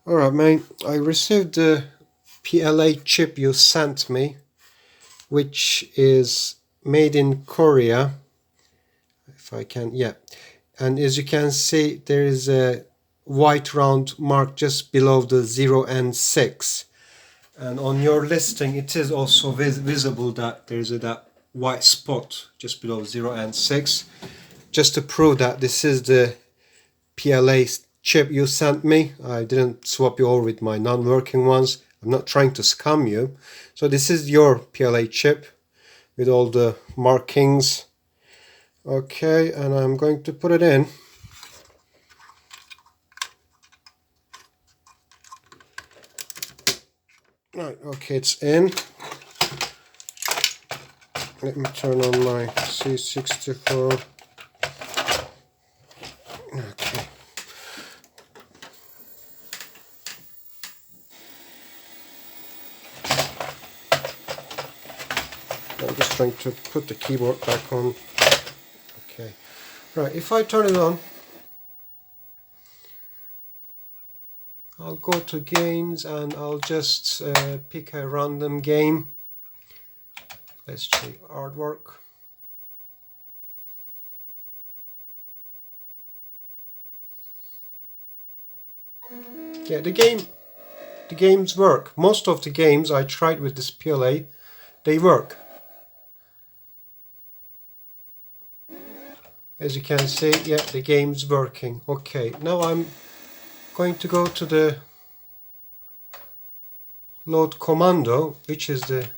Alright mate, I received the PLA chip you sent me, which is made in Korea, if I can, yeah. And as you can see, there is a white round mark just below the 0 and 6. And on your listing, it is also visible that there is that white spot just below 0 and 6. Just to prove that this is the PLA chip you sent me. I didn't swap you over with my non-working ones. I'm not trying to scam you. So this is your PLA chip with all the markings. Okay, and I'm going to put it in. Right, okay, it's in. Let me turn on my C64. Okay. I'm just trying to put the keyboard back on. Okay. Right, if I turn it on, I'll go to games and I'll just pick a random game. Let's check artwork. Yeah, the games work. Most of the games I tried with this PLA, they work. As you can see, yeah, the game's working. Okay, now I'm going to go to the load Commodore, which is the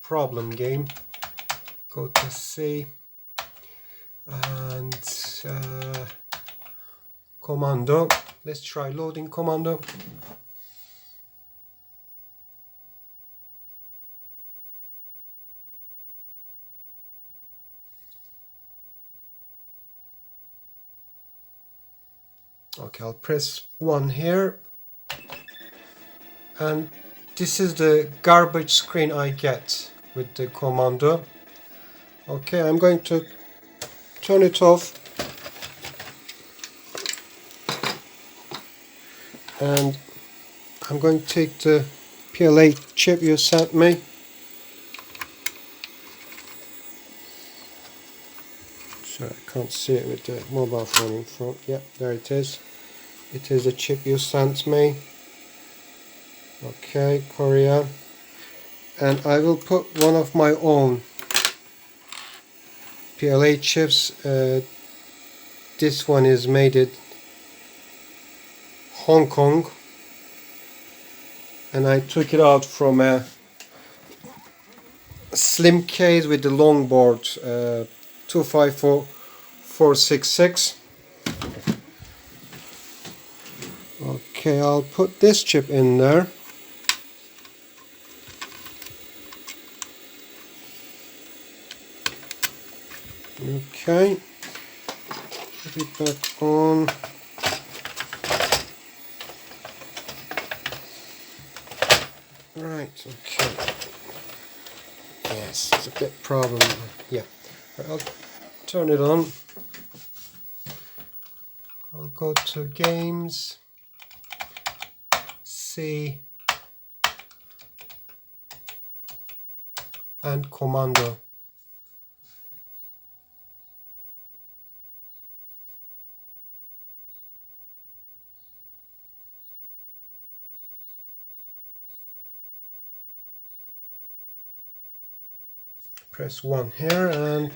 problem game. Go to C and Commodore. Let's try loading Commodore. Okay, I'll press 1 here, and this is the garbage screen I get with the Commodore. Okay, I'm going to turn it off, and I'm going to take the PLA chip you sent me. So I can't see it with the mobile phone in front. Yeah, there it is. It is the chip you sent me. Okay, Korea. And I will put one of my own PLA chips. This one is made in Hong Kong. And I took it out from a slim case with the long board. 254466. Okay, I'll put this chip in there. Okay, put it back on. Right, okay. Yes, it's a bit problem. Yeah, I'll turn it on. I'll go to games, C, and Commodore. Press 1 here, and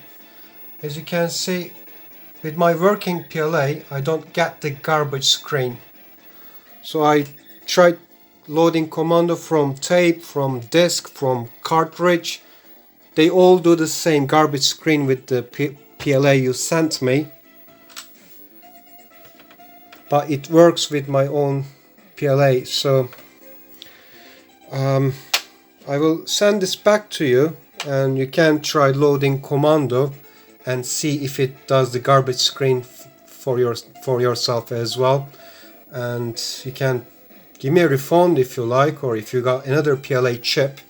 as you can see, with my working PLA, I don't get the garbage screen. So I tried loading Commodore from tape, from disk, from cartridge. They all do the same garbage screen with the PLA you sent me. But it works with my own PLA. So I will send this back to you, and you can try loading Commodore and see if it does the garbage screen for yourself as well. And you can give me a refund if you like, or if you got another PLA chip,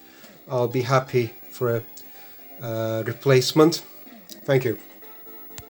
I'll be happy for a replacement. Thank you.